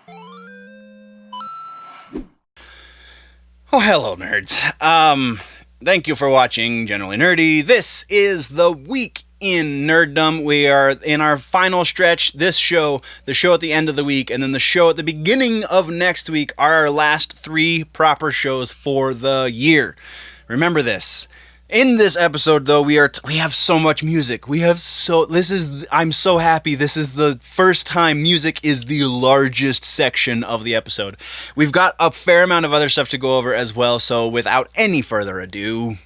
Oh, hello, nerds. Thank you for watching Generally Nerdy. This is the week in Nerdom. We are in our final stretch. This show, the show at the end of the week, and then the show at the beginning of next week are our last 3 proper shows for the year. Remember this. In this episode, though, we have so much music. I'm so happy. This is the first time music is the largest section of the episode. We've got a fair amount of other stuff to go over as well, so without any further ado...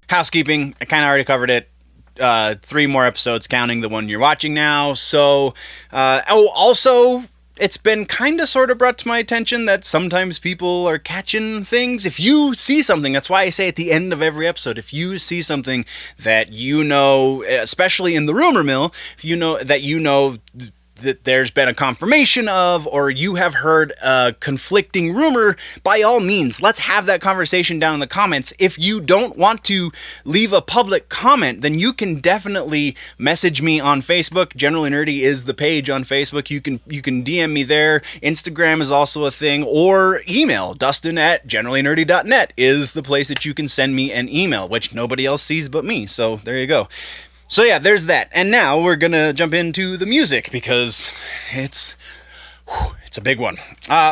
Housekeeping, I kind of already covered it. 3 more episodes counting the one you're watching now. So, also, it's been kind of sort of brought to my attention that sometimes people are catching things. If you see something, that's why I say at the end of every episode, if you see something that you know, especially in the rumor mill, if you know that there's been a confirmation of, or you have heard a conflicting rumor, by all means, let's have that conversation down in the comments. If you don't want to leave a public comment, then you can definitely message me on Facebook. Generally Nerdy is the page on Facebook. You can DM me there. Instagram is also a thing, or email. Dustin@generallynerdy.net is the place that you can send me an email, which nobody else sees but me. So there you go. So yeah, there's that. And now we're gonna jump into the music because it's a big one.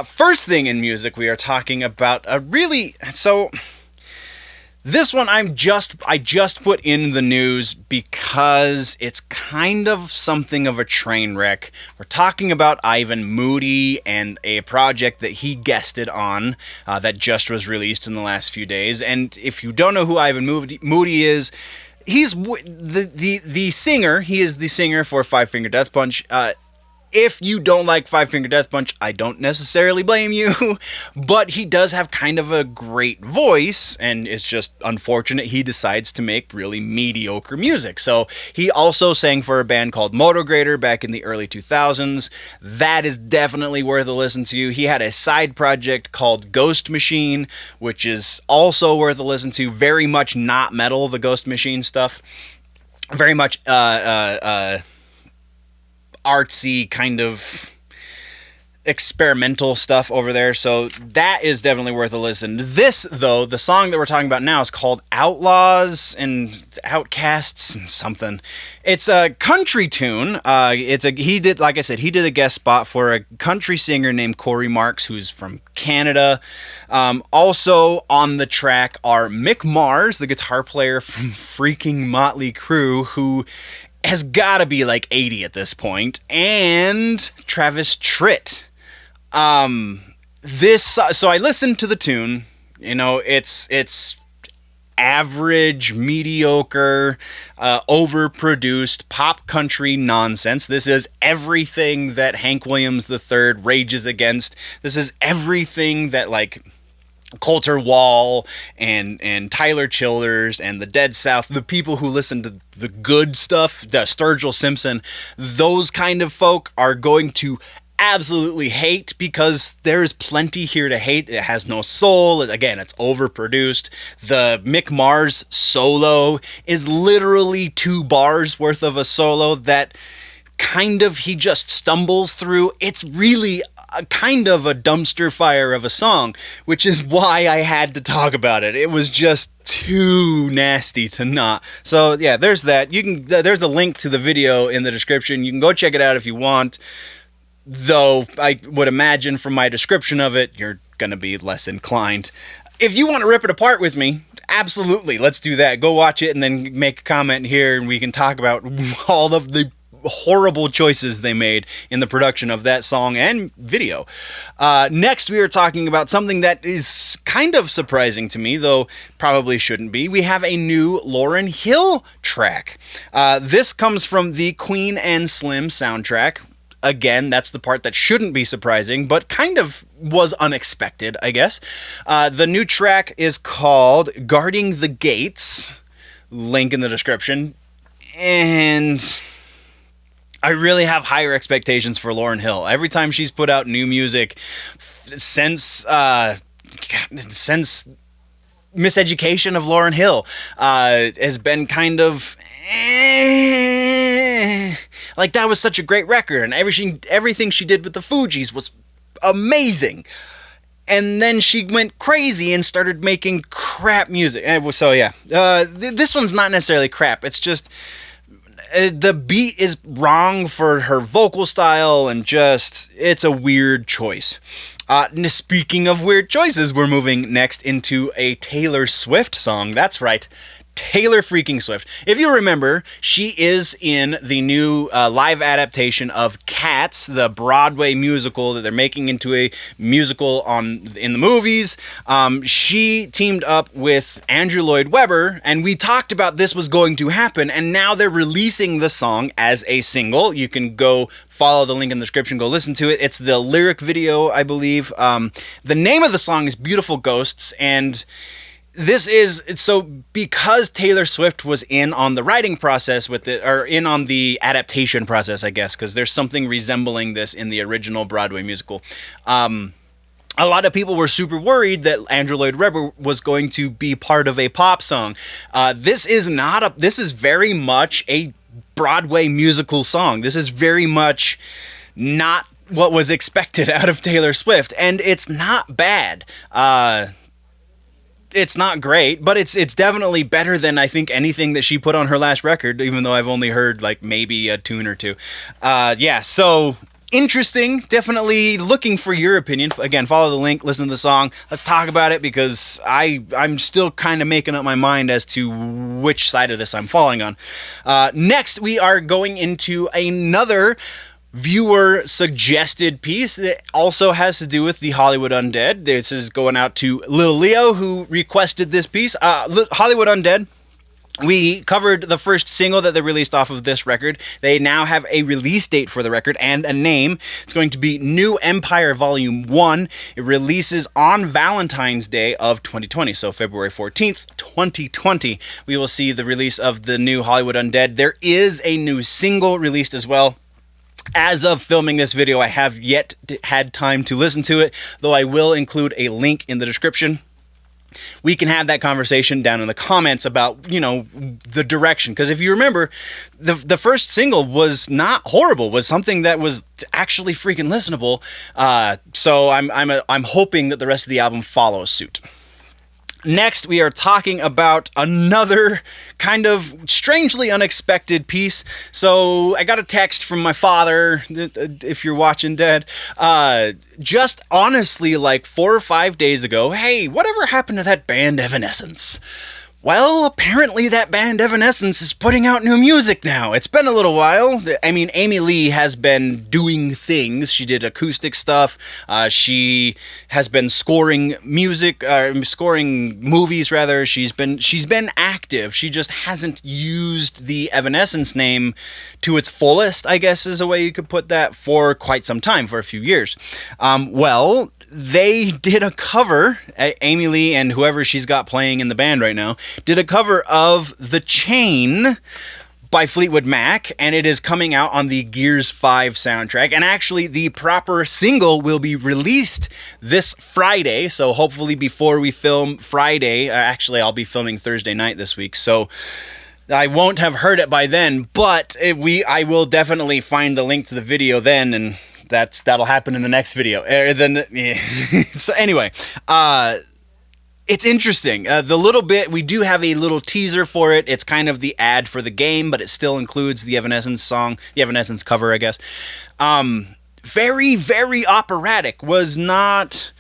First thing in music, we are talking about this one I just put in the news because it's kind of something of a train wreck. We're talking about Ivan Moody and a project that he guested on that just was released in the last few days. And if you don't know who Ivan Moody is, he's the singer. He is the singer for Five Finger Death Punch. If you don't like Five Finger Death Punch, I don't necessarily blame you, but he does have kind of a great voice, and it's just unfortunate he decides to make really mediocre music. So he also sang for a band called Motograder back in the early 2000s. That is definitely worth a listen to. He had a side project called Ghost Machine, which is also worth a listen to. Very much not metal, the Ghost Machine stuff. Very much artsy kind of experimental stuff over there, so that is definitely worth a listen. This, though, the song that we're talking about now is called Outlaws and Outcasts and something. It's a country tune. He did a guest spot for a country singer named Corey Marks, who's from Canada. Also on the track are Mick Mars, the guitar player from freaking Motley Crue, who has got to be like 80 at this point, and Travis Tritt. So I listened to the tune. You know, it's average, mediocre, overproduced pop country nonsense. This is everything that Hank Williams III rages against. This is everything that, like, Colter Wall and Tyler Childers and the Dead South, the people who listen to the good stuff, the Sturgill Simpson, those kind of folk are going to absolutely hate, because there's plenty here to hate. It has no soul. Again, it's overproduced. The Mick Mars solo is literally 2 bars worth of a solo that kind of he just stumbles through. It's really a kind of a dumpster fire of a song, which is why I had to talk about it. It was just too nasty to not. So yeah, there's that. There's a link to the video in the description. You can go check it out if you want. Though I would imagine from my description of it, you're gonna be less inclined. If you want to rip it apart with me, absolutely, let's do that. Go watch it and then make a comment here, and we can talk about all of the horrible choices they made in the production of that song and video. Next, we are talking about something that is kind of surprising to me, though probably shouldn't be. We have a new Lauryn Hill track. This comes from the Queen and Slim soundtrack. again, that's the part that shouldn't be surprising, but kind of was unexpected, I guess. The new track is called Guarding the Gates, link in the description, and I really have higher expectations for Lauryn Hill. Every time she's put out new music since Miseducation of Lauryn Hill has been kind of like, that was such a great record, and everything she did with the Fugees was amazing. And then she went crazy and started making crap music. So yeah, this one's not necessarily crap. It's just the beat is wrong for her vocal style, and just, it's a weird choice. Speaking of weird choices, we're moving next into a Taylor Swift song. That's right, Taylor freaking Swift. If you remember, she is in the new live adaptation of Cats, the Broadway musical that they're making into a musical in the movies. She teamed up with Andrew Lloyd Webber, and we talked about this was going to happen, and now they're releasing the song as a single. You can go follow the link in the description, go listen to it. It's the lyric video, I believe. The name of the song is Beautiful Ghosts, and so because Taylor Swift was in on the writing process with it, or in on the adaptation process, I guess, because there's something resembling this in the original Broadway musical. A lot of people were super worried that Andrew Lloyd Webber was going to be part of a pop song. This is very much a Broadway musical song. This is very much not what was expected out of Taylor Swift, and it's not bad. It's not great, but it's definitely better than I think anything that she put on her last record, even though I've only heard like maybe a tune or two. So interesting. Definitely looking for your opinion. Again, follow the link, listen to the song. Let's talk about it, because I'm still kind of making up my mind as to which side of this I'm falling on. Next, we are going into another viewer suggested piece that also has to do with the Hollywood Undead. This is going out to Lil Leo, who requested this piece. Hollywood Undead, we covered the first single that they released off of this record. They now have a release date for the record and a name. It's going to be New Empire Volume 1. It releases on Valentine's Day of 2020, so February 14th, 2020. We will see the release of the new Hollywood Undead. There is a new single released as well. As of filming this video, I have yet had time to listen to it, though I will include a link in the description. We can have that conversation down in the comments about, the direction. Because if you remember, the first single was not horrible, was something that was actually freaking listenable. So I'm hoping that the rest of the album follows suit. Next, we are talking about another kind of strangely unexpected piece. So I got a text from my father, if you're watching, Dad, just honestly like 4 or 5 days ago. Hey, whatever happened to that band Evanescence? Well, apparently that band Evanescence is putting out new music now. It's been a little while. I mean, Amy Lee has been doing things. She did acoustic stuff. She has been scoring music, scoring movies rather. She's been active. She just hasn't used the Evanescence name to its fullest, I guess is a way you could put that, for quite some time, for a few years. Well, they did a cover, Amy Lee and whoever she's got playing in the band right now, did a cover of The Chain by Fleetwood Mac, and it is coming out on the Gears 5 soundtrack. And actually, the proper single will be released this Friday, so hopefully before we film Friday, actually I'll be filming Thursday night this week, so I won't have heard it by then, but I will definitely find the link to the video then, and that'll happen in the next video. So anyway, it's interesting. The little bit, we do have a little teaser for it. It's kind of the ad for the game, but it still includes the Evanescence song, the Evanescence cover, I guess. Very, very operatic. Was not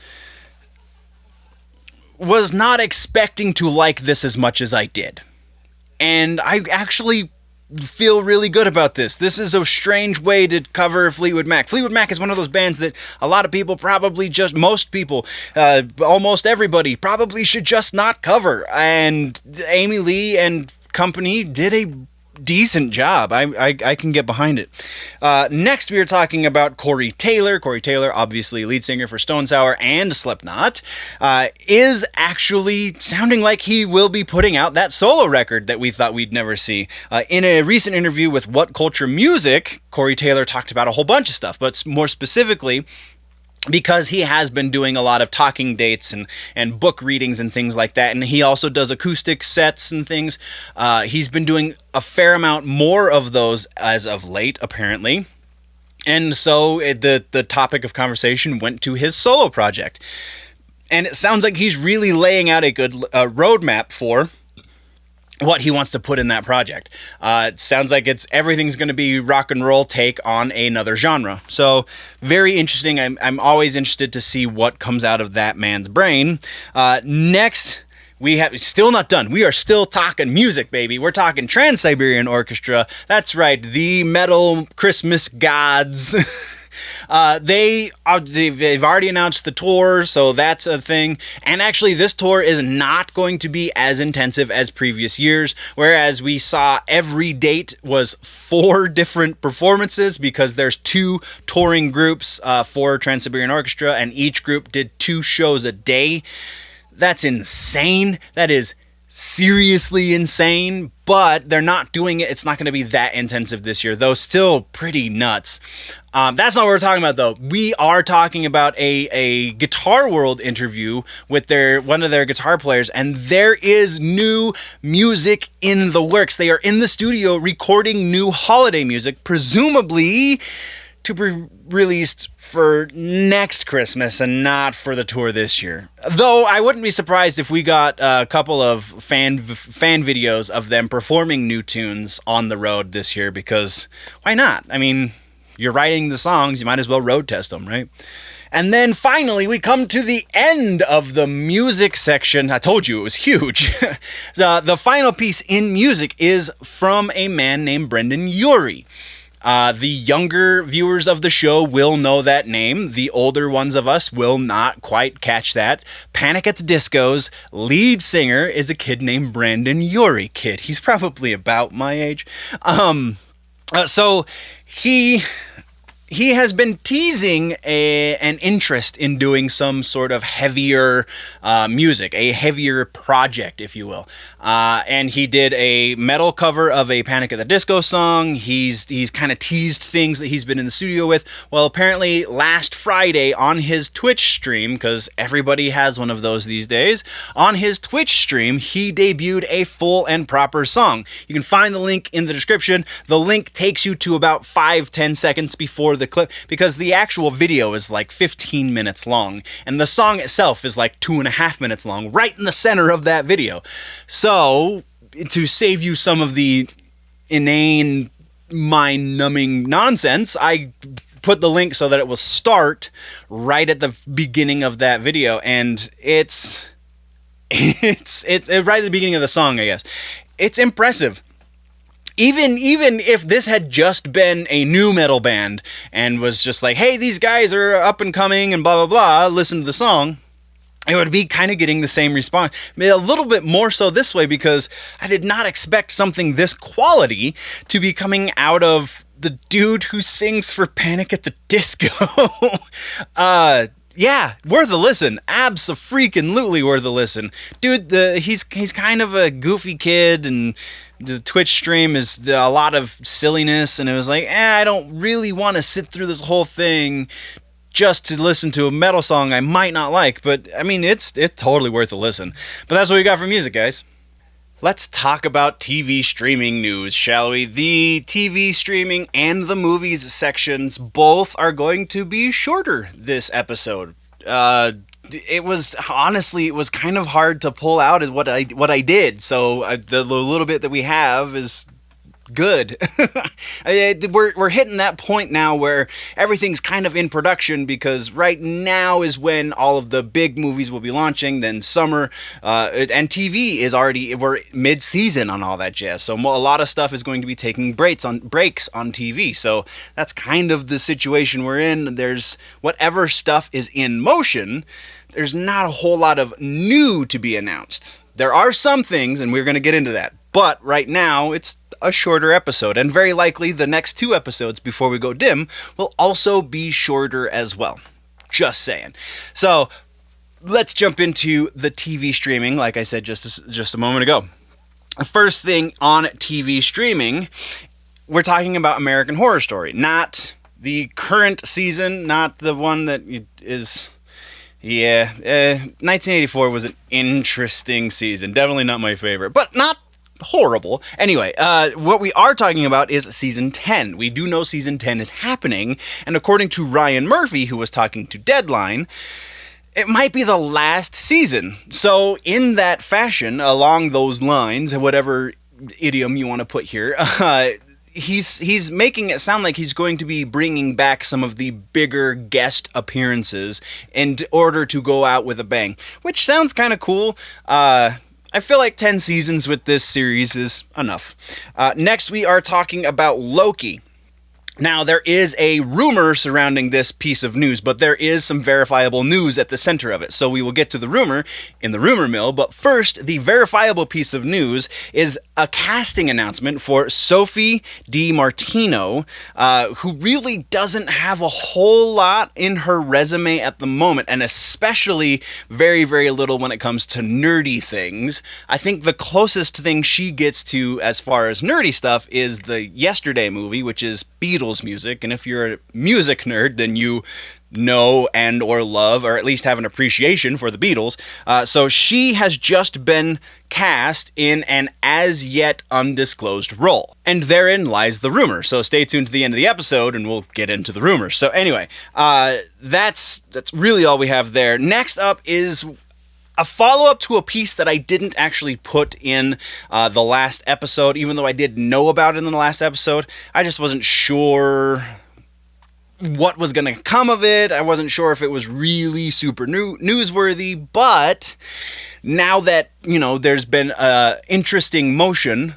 expecting to like this as much as I did. And I actually feel really good about this. This is a strange way to cover Fleetwood Mac. Fleetwood Mac is one of those bands that a lot of people, most people, almost everybody, probably should just not cover. And Amy Lee and company did a decent job. I can get behind it. Next, we are talking about Corey Taylor. Corey Taylor, obviously lead singer for Stone Sour and Slipknot, is actually sounding like he will be putting out that solo record that we thought we'd never see. In a recent interview with What Culture Music, Corey Taylor talked about a whole bunch of stuff, but more specifically, because he has been doing a lot of talking dates and book readings and things like that, and he also does acoustic sets and things. He's been doing a fair amount more of those as of late, apparently. And so the topic of conversation went to his solo project. And it sounds like he's really laying out a good roadmap for what he wants to put in that project. It sounds like everything's going to be rock and roll take on another genre. So very interesting. I'm always interested to see what comes out of that man's brain. Next, we have still not done. We are still talking music, baby. We're talking Trans-Siberian Orchestra. That's right, the metal Christmas gods. They've already announced the tour, so that's a thing. And actually, this tour is not going to be as intensive as previous years, whereas we saw every date was 4 different performances because there's 2 touring groups for Trans-Siberian Orchestra, and each group did 2 shows a day. That's insane. That is seriously insane, but they're not doing it. It's not going to be that intensive this year, though still pretty nuts. That's not what we're talking about, though. We are talking about a Guitar World interview with one of their guitar players, and there is new music in the works. They are in the studio recording new holiday music, presumably to be released for next Christmas and not for the tour this year. Though I wouldn't be surprised if we got a couple of fan videos of them performing new tunes on the road this year, because why not? I mean, you're writing the songs, you might as well road test them, right? And then finally, we come to the end of the music section. I told you it was huge. The final piece in music is from a man named Brendon Urie. The younger viewers of the show will know that name. The older ones of us will not quite catch that. Panic at the Disco's lead singer is a kid named Brenden Urie. He's probably about my age. So he has been teasing an interest in doing some sort of heavier music, a heavier project, if you will. And he did a metal cover of a Panic at the Disco song. He's kind of teased things that he's been in the studio with. Well, apparently last Friday on his Twitch stream, because everybody has one of those these days, on his Twitch stream, he debuted a full and proper song. You can find the link in the description. The link takes you to about 5-10 seconds before the clip, because the actual video is like 15 minutes long, and the song itself is like 2.5 minutes long, right in the center of that video. So, to save you some of the inane, mind-numbing nonsense, I put the link so that it will start right at the beginning of that video, and it's right at the beginning of the song, I guess. It's impressive. Even if this had just been a new metal band and was just like, hey, these guys are up and coming and blah, blah, blah, listen to the song, it would be kind of getting the same response. I mean, a little bit more so this way, because I did not expect something this quality to be coming out of the dude who sings for Panic at the Disco. Yeah, worth a listen. Abso-freaking-lutely worth a listen. Dude, he's kind of a goofy kid, and the Twitch stream is a lot of silliness, and it was like, I don't really want to sit through this whole thing just to listen to a metal song I might not like, but I mean, it's totally worth a listen. But that's what we got for music, guys. Let's talk about TV streaming news, shall we? The TV streaming and the movies sections both are going to be shorter this episode. It was kind of hard to pull out what I did, so the little bit that we have is good. We're hitting that point now where everything's kind of in production, because right now is when all of the big movies will be launching. Then summer, and TV we're mid-season on all that jazz, so a lot of stuff is going to be taking breaks on TV. So that's kind of the situation we're in. There's whatever stuff is in motion. There's not a whole lot of new to be announced. There are some things, and we're going to get into that. But right now, it's a shorter episode, and very likely the next 2 episodes before we go dim will also be shorter as well. Just saying. So, let's jump into the TV streaming, like I said just a moment ago. First thing on TV streaming, we're talking about American Horror Story, not the current season, not the one that is... 1984 was an interesting season. Definitely not my favorite, but not horrible. Anyway, what we are talking about is season 10. We do know season 10 is happening, and according to Ryan Murphy, who was talking to Deadline, it might be the last season. So in that fashion, along those lines, whatever idiom you want to put here, he's making it sound like he's going to be bringing back some of the bigger guest appearances in order to go out with a bang, which sounds kind of cool. I feel like 10 seasons with this series is enough. Next, we are talking about Loki. Now, there is a rumor surrounding this piece of news, but there is some verifiable news at the center of it. So we will get to the rumor in the rumor mill, but first, the verifiable piece of news is a casting announcement for Sophie DiMartino, who really doesn't have a whole lot in her resume at the moment, and especially very, very little when it comes to nerdy things. I think the closest thing she gets to as far as nerdy stuff is the Yesterday movie, which is Beatles music, and if you're a music nerd, then you know and or love, or at least have an appreciation for the Beatles. So she has just been cast in an as yet undisclosed role. And therein lies the rumor. So stay tuned to the end of the episode and we'll get into the rumors. So anyway, that's really all we have there. Next up is a follow-up to a piece that I didn't actually put in the last episode, even though I did know about it in the last episode. I just wasn't sure what was going to come of it. I wasn't sure if it was really super newsworthy, but now that, there's been interesting motion,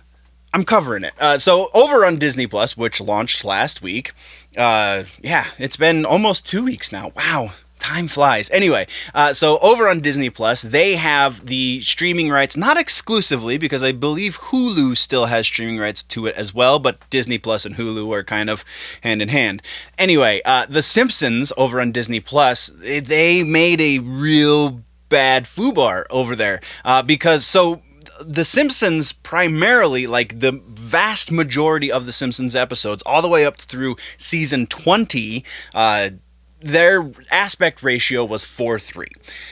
I'm covering it. So over on Disney Plus, which launched last week, it's been almost 2 weeks now. Wow. Time flies. Anyway, so over on Disney Plus, they have the streaming rights, not exclusively, because I believe Hulu still has streaming rights to it as well, but Disney Plus and Hulu are kind of hand in hand. Anyway, The Simpsons over on Disney Plus, they made a real bad foobar over there, because The Simpsons primarily, like the vast majority of The Simpsons episodes, all the way up through season 20, their aspect ratio was 4:3.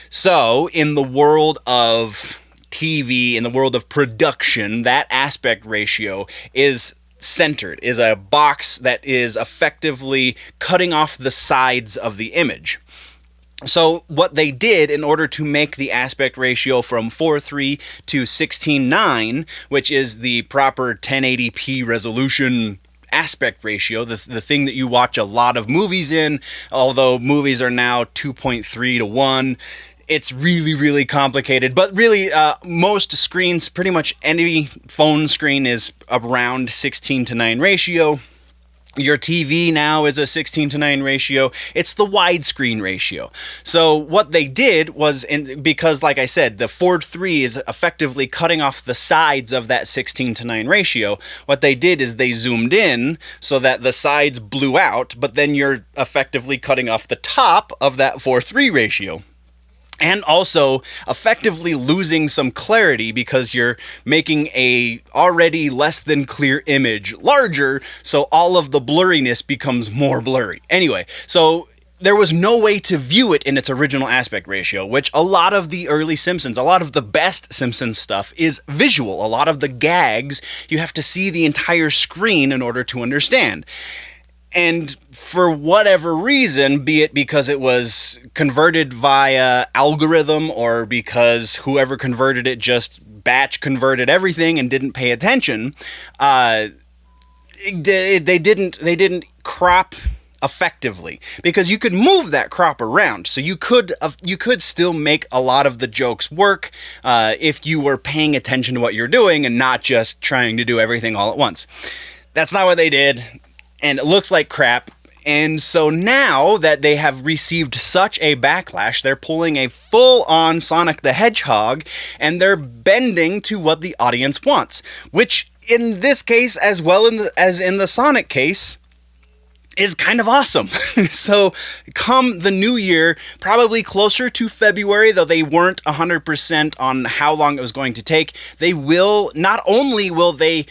So, in the world of TV, in the world of production, that aspect ratio is centered, is a box that is effectively cutting off the sides of the image. So what they did in order to make the aspect ratio from 4:3 to 16:9, which is the proper 1080p resolution aspect ratio, the thing that you watch a lot of movies in, although movies are now 2.3 to 1. It's really, really complicated, but really most screens, pretty much any phone screen is around 16:9 ratio. Your TV now is a 16:9 ratio. It's the widescreen ratio. So what they did was, because like I said, the 4:3 is effectively cutting off the sides of that 16:9 ratio, what they did is they zoomed in so that the sides blew out, but then you're effectively cutting off the top of that 4:3 ratio. And also effectively losing some clarity because you're making a already less than clear image larger, so all of the blurriness becomes more blurry. Anyway, so there was no way to view it in its original aspect ratio, which a lot of the early Simpsons, a lot of the best Simpsons stuff is visual. A lot of the gags, you have to see the entire screen in order to understand. And for whatever reason, be it because it was converted via algorithm or because whoever converted it just batch converted everything and didn't pay attention, they didn't crop effectively, because you could move that crop around, so you could still make a lot of the jokes work if you were paying attention to what you're doing and not just trying to do everything all at once. That's not what they did. And it looks like crap. And so now that they have received such a backlash, they're pulling a full-on Sonic the Hedgehog, and they're bending to what the audience wants, which in this case, as well as in the Sonic case, is kind of awesome. So come the new year, probably closer to February, though they weren't 100% on how long it was going to take, they will, not only will they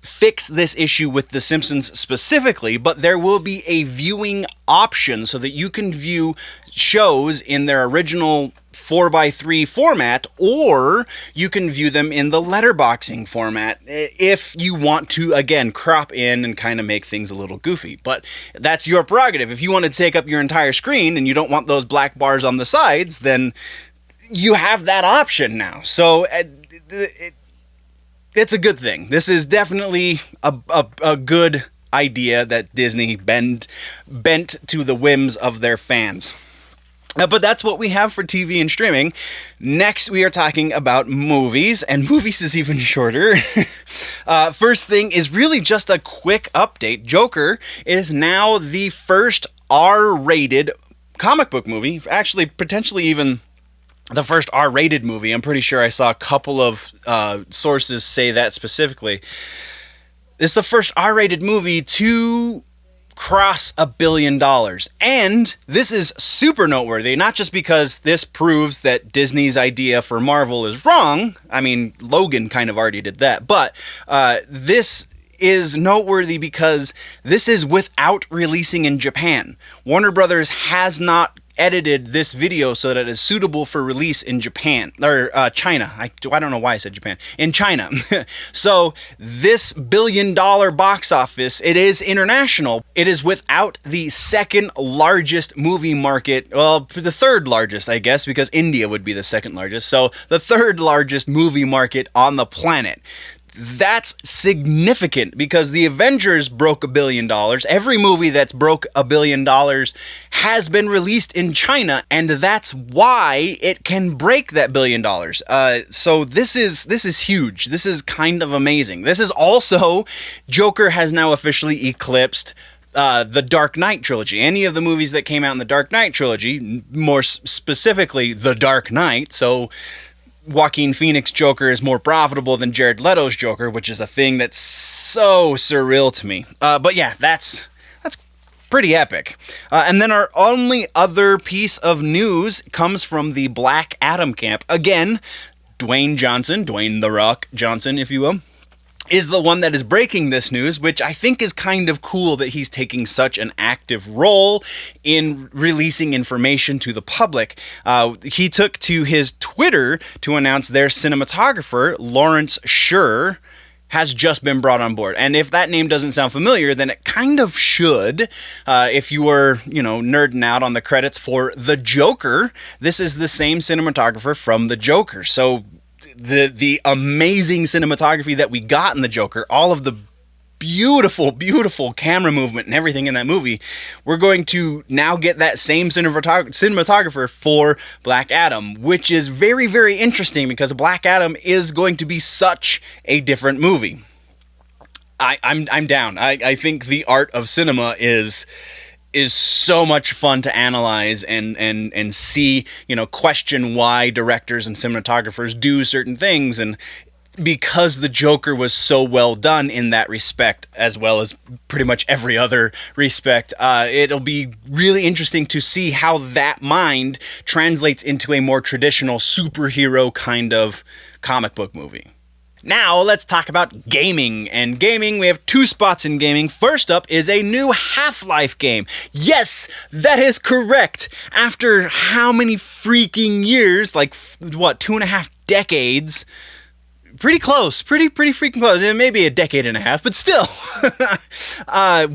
fix this issue with The Simpsons specifically, but there will be a viewing option so that you can view shows in their original 4:3 format, or you can view them in the letterboxing format if you want to, again, crop in and kind of make things a little goofy. But that's your prerogative. If you want to take up your entire screen and you don't want those black bars on the sides, then you have that option now. So it's a good thing. This is definitely a good idea that Disney bent to the whims of their fans. But that's what we have for TV and streaming. Next, we are talking about movies, and movies is even shorter. First thing is really just a quick update. Joker is now the first R-rated comic book movie, actually potentially even the first R-rated movie. I'm pretty sure I saw a couple of sources say that specifically. It's the first R-rated movie to cross $1 billion. And this is super noteworthy, not just because this proves that Disney's idea for Marvel is wrong. I mean, Logan kind of already did that. But this is noteworthy because this is without releasing in Japan. Warner Brothers has not edited this video so that it is suitable for release in Japan, or China. I don't know why I said Japan. In China. So this $1 billion box office, it is international. It is without the second largest movie market, well, the third largest, I guess, because India would be the second largest. So the third largest movie market on the planet. That's significant because the Avengers broke $1 billion. Every movie that's broke $1 billion has been released in China, and that's why it can break that $1 billion. So this is huge. This is kind of amazing. This is also, Joker has now officially eclipsed the Dark Knight trilogy. Any of the movies that came out in the Dark Knight trilogy, more specifically The Dark Knight, so Joaquin Phoenix Joker is more profitable than Jared Leto's Joker, which is a thing that's so surreal to me. But yeah, that's pretty epic. And then our only other piece of news comes from the Black Adam camp. Again, Dwayne The Rock Johnson, if you will, is the one that is breaking this news, which I think is kind of cool that he's taking such an active role in releasing information to the public. He took to his Twitter to announce their cinematographer, Lawrence Sher, has just been brought on board. And if that name doesn't sound familiar, then it kind of should. If you were, nerding out on the credits for The Joker, this is the same cinematographer from The Joker. So the amazing cinematography that we got in The Joker, all of the beautiful camera movement and everything in that movie, we're going to now get that same cinematographer for Black Adam, which is very, very interesting because Black Adam is going to be such a different movie. I'm down. I think the art of cinema is so much fun to analyze and see, question why directors and cinematographers do certain things. And because The Joker was so well done in that respect, as well as pretty much every other respect, it'll be really interesting to see how that mind translates into a more traditional superhero kind of comic book movie. Now, let's talk about gaming. And gaming, we have two spots in gaming. First up is a new Half-Life game. Yes, that is correct. After how many freaking years? Like, 2.5 decades? Pretty close. Pretty freaking close. Maybe a decade and a half, but still.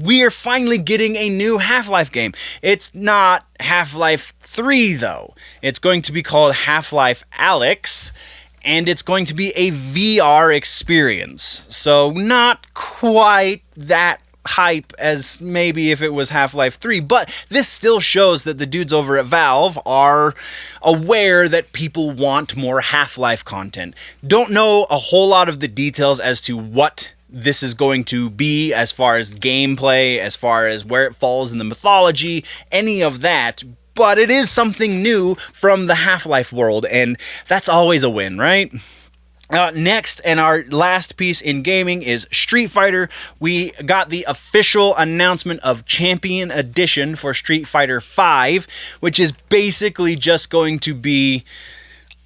We are finally getting a new Half-Life game. It's not Half-Life 3, though. It's going to be called Half-Life Alyx, and it's going to be a VR experience. So not quite that hype as maybe if it was Half-Life 3, but this still shows that the dudes over at Valve are aware that people want more Half-Life content. Don't know a whole lot of the details as to what this is going to be as far as gameplay, as far as where it falls in the mythology, any of that. But it is something new from the Half-Life world, and that's always a win, right? Next, and our last piece in gaming, is Street Fighter. We got the official announcement of Champion Edition for Street Fighter V, which is basically just going to be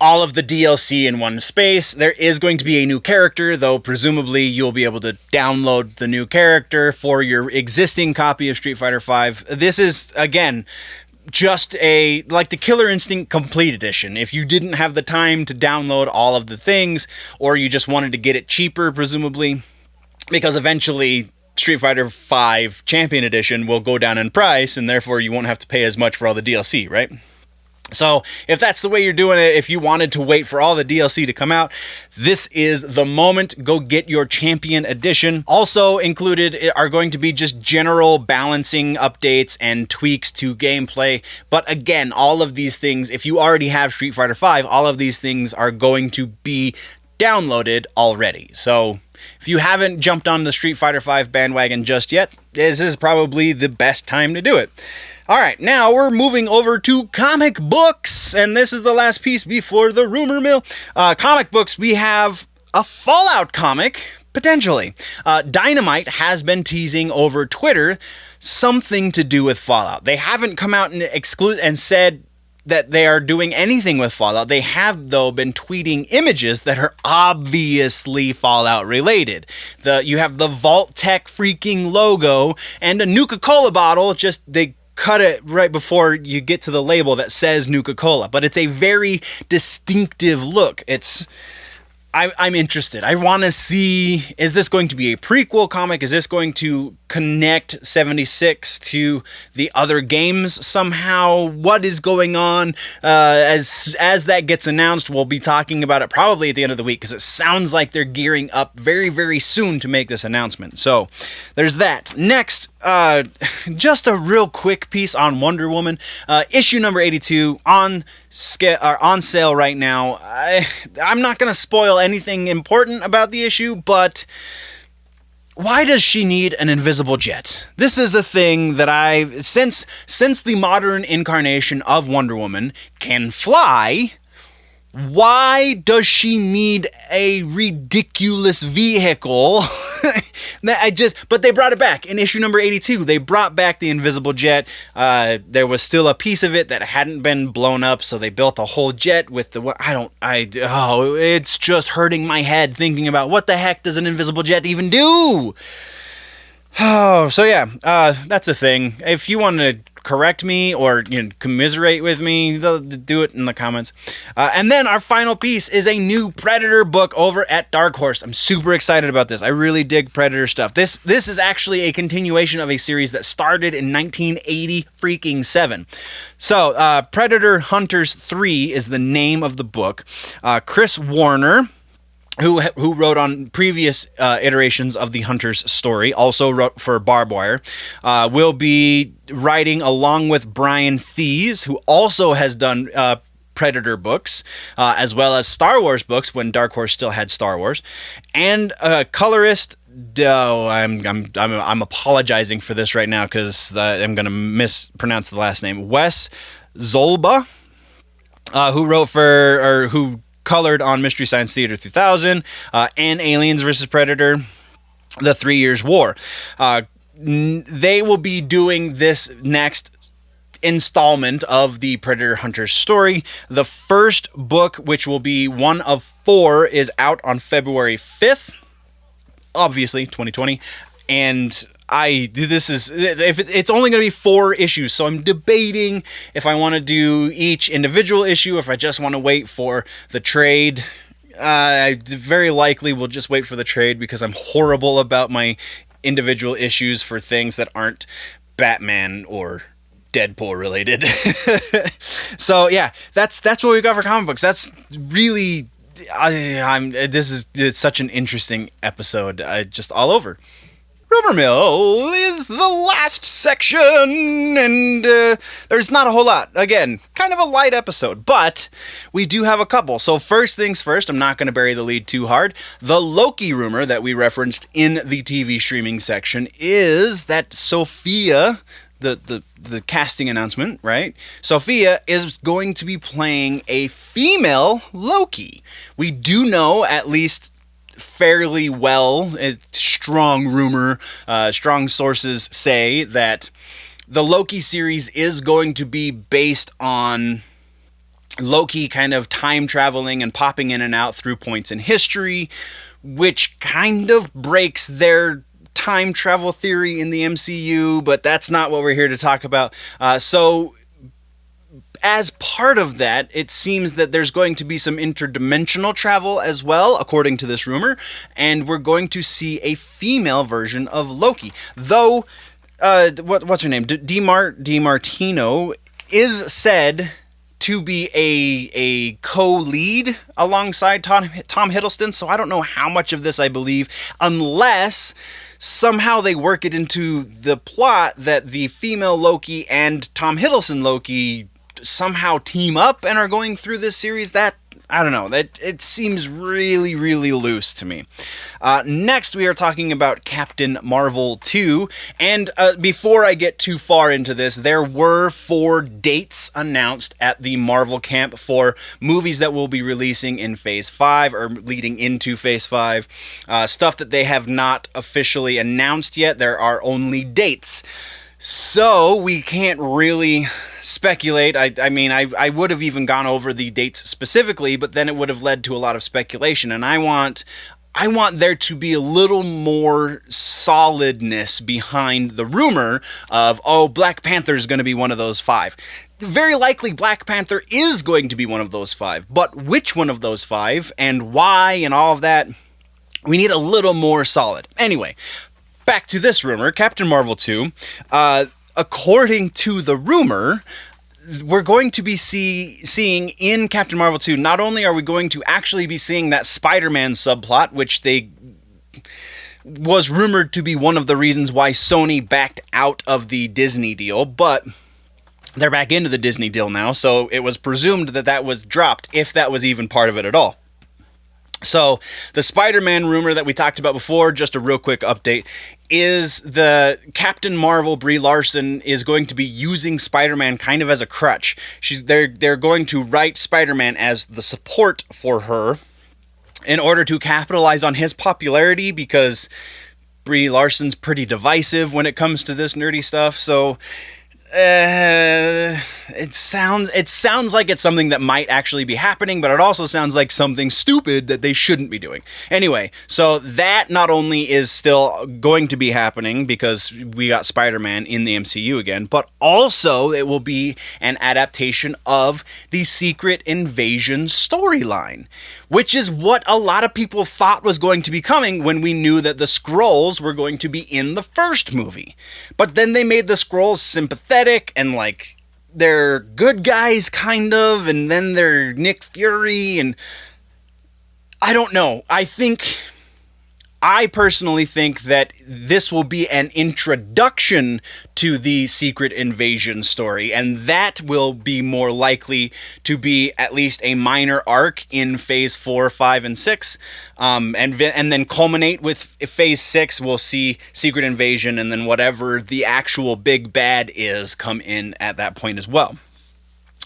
all of the DLC in one space. There is going to be a new character, though presumably you'll be able to download the new character for your existing copy of Street Fighter V. This is, again, just like the Killer Instinct Complete Edition. If you didn't have the time to download all of the things, or you just wanted to get it cheaper, presumably, because eventually Street Fighter V Champion Edition will go down in price, and therefore you won't have to pay as much for all the DLC, right? So if that's the way you're doing it, if you wanted to wait for all the DLC to come out, this is the moment. Go get your Champion Edition. Also included are going to be just general balancing updates and tweaks to gameplay. But again, all of these things, if you already have Street Fighter V, all of these things are going to be downloaded already. So if you haven't jumped on the Street Fighter V bandwagon just yet, this is probably the best time to do it. All right, now we're moving over to comic books, and this is the last piece before the rumor mill. Comic books, we have a Fallout comic, potentially. Dynamite has been teasing over Twitter something to do with Fallout. They haven't come out and said that they are doing anything with Fallout. They have, though, been tweeting images that are obviously Fallout related. You have the Vault Tech freaking logo and a Nuka-Cola bottle, they cut it right before you get to the label that says Nuka-Cola, but it's a very distinctive look. I'm interested. I want to see, is this going to be a prequel comic? Is this going to connect 76 to the other games somehow? What is going on? As that gets announced, we'll be talking about it probably at the end of the week, because it sounds like they're gearing up very, very soon to make this announcement. So there's that. Next, just a real quick piece on Wonder Woman. Issue number 82 on sale right now. I'm not going to spoil anything important about the issue, but why does she need an invisible jet? This is a thing that since the modern incarnation of Wonder Woman can fly, why does she need a ridiculous vehicle? But they brought it back in issue number 82. They brought back the invisible jet. There was still a piece of it that hadn't been blown up, so they built a whole jet with it's just hurting my head thinking about what the heck does an invisible jet even do? Oh, so yeah, that's a thing. If you want to correct me or commiserate with me, do it in the comments. And then our final piece is a new Predator book over at Dark Horse. I'm super excited about this. I really dig Predator stuff. This is actually a continuation of a series that started in 1987. So Predator Hunters 3 is the name of the book. Chris Warner, who wrote on previous iterations of the Hunter's story, also wrote for Barbed Wire, will be writing along with Brian Thies, who also has done Predator books, as well as Star Wars books when Dark Horse still had Star Wars, and colorist. I'm apologizing for this right now because I'm going to mispronounce the last name. Wes Zolba, who colored on Mystery Science Theater 3000 and Aliens vs. Predator, The 3 Years' War. They will be doing this next installment of the Predator Hunters story. The first book, which will be one of 4, is out on February 5th, obviously 2020, and it's only going to be 4 issues, so I'm debating if I want to do each individual issue, if I just want to wait for the trade. I very likely will just wait for the trade because I'm horrible about my individual issues for things that aren't Batman or Deadpool related. So yeah, that's what we got for comic books. That's really it's such an interesting episode, just all over. Rumor Mill is the last section, and there's not a whole lot. Again, kind of a light episode, but we do have a couple. So first things first, I'm not going to bury the lead too hard. The Loki rumor that we referenced in the TV streaming section is that Sophia, the casting announcement, right? Sophia is going to be playing a female Loki. We do know, at least fairly well, strong rumor, strong sources say that the Loki series is going to be based on Loki kind of time traveling and popping in and out through points in history, which kind of breaks their time travel theory in the MCU, but that's not what we're here to talk about. So as part of that, it seems that there's going to be some interdimensional travel as well, according to this rumor, and we're going to see a female version of Loki. Though, what's her name? DiMartino is said to be a co-lead alongside Tom Hiddleston, so I don't know how much of this I believe, unless somehow they work it into the plot that the female Loki and Tom Hiddleston Loki somehow team up and are going through this series. That, I don't know, that it seems really, really loose to me. Next, we are talking about Captain Marvel 2, and before I get too far into this, there were 4 dates announced at the Marvel camp for movies that will be releasing in Phase 5, or leading into Phase 5. Stuff that they have not officially announced yet. There are only dates. So we can't really speculate. I mean, I would have even gone over the dates specifically, but then it would have led to a lot of speculation, and I want there to be a little more solidness behind the rumor of, oh, Black Panther is going to be one of those 5. Very likely Black Panther is going to be one of those 5, but which one of those 5 and why and all of that, we need a little more solid. Anyway, back to this rumor, Captain Marvel 2. According to the rumor, we're going to be seeing in Captain Marvel 2, not only are we going to actually be seeing that Spider-Man subplot, which was rumored to be one of the reasons why Sony backed out of the Disney deal, but they're back into the Disney deal now, so it was presumed that that was dropped, if that was even part of it at all. So, the Spider-Man rumor that we talked about before, just a real quick update, is the Captain Marvel, Brie Larson, is going to be using Spider-Man kind of as a crutch. They're going to write Spider-Man as the support for her in order to capitalize on his popularity, because Brie Larson's pretty divisive when it comes to this nerdy stuff, so it sounds like it's something that might actually be happening, but it also sounds like something stupid that they shouldn't be doing. Anyway, so that not only is still going to be happening because we got Spider-Man in the MCU again, but also it will be an adaptation of the Secret Invasion storyline, which is what a lot of people thought was going to be coming when we knew that the Skrulls were going to be in the first movie. But then they made the Skrulls sympathetic and like they're good guys kind of, and then they're Nick Fury, and I don't know. I personally think that this will be an introduction to the Secret Invasion story, and that will be more likely to be at least a minor arc in Phase 4, 5, and 6, and then culminate with Phase 6. We'll see Secret Invasion, and then whatever the actual big bad is come in at that point as well.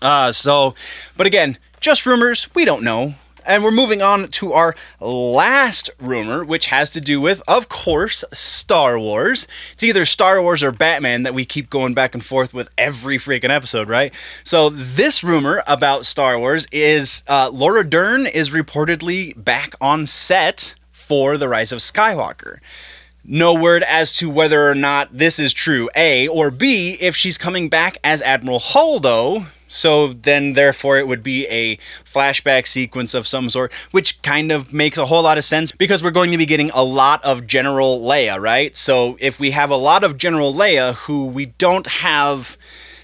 But again, just rumors, we don't know. And we're moving on to our last rumor, which has to do with, of course, Star Wars. It's either Star Wars or Batman that we keep going back and forth with every freaking episode, right? So this rumor about Star Wars is Laura Dern is reportedly back on set for The Rise of Skywalker. No word as to whether or not this is true, A, or B, if she's coming back as Admiral Holdo. So then, therefore, it would be a flashback sequence of some sort, which kind of makes a whole lot of sense because we're going to be getting a lot of General Leia, right? So if we have a lot of General Leia who we don't have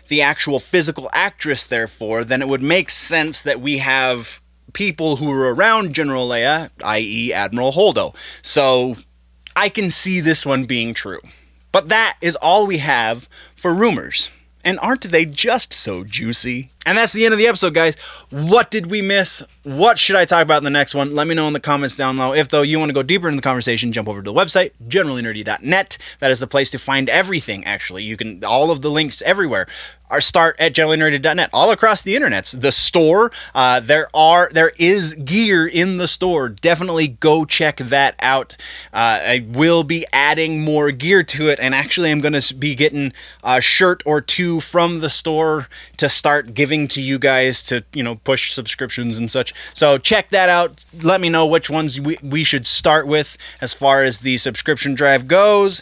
the actual physical actress there for, then it would make sense that we have people who are around General Leia, i.e. Admiral Holdo. So I can see this one being true. But that is all we have for rumors. And aren't they just so juicy? And that's the end of the episode, guys. What did we miss? What should I talk about in the next one? Let me know in the comments down below. If, though, you want to go deeper in the conversation, jump over to the website, generallynerdy.net. That is the place to find everything, actually. You can, all of the links everywhere start at generallynerdy.net, all across the internet. The store, there is gear in the store. Definitely go check that out. I will be adding more gear to it, and actually I'm going to be getting a shirt or two from the store to start giving to you guys to, push subscriptions and such. So check that out. Let me know which ones we should start with as far as the subscription drive goes.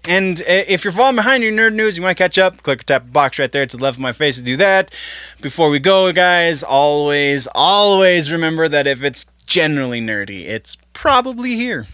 And if you're falling behind your nerd news, you want to catch up, click or tap the box right there to the left of my face to do that. Before we go, guys, always remember that if it's generally nerdy, it's probably here.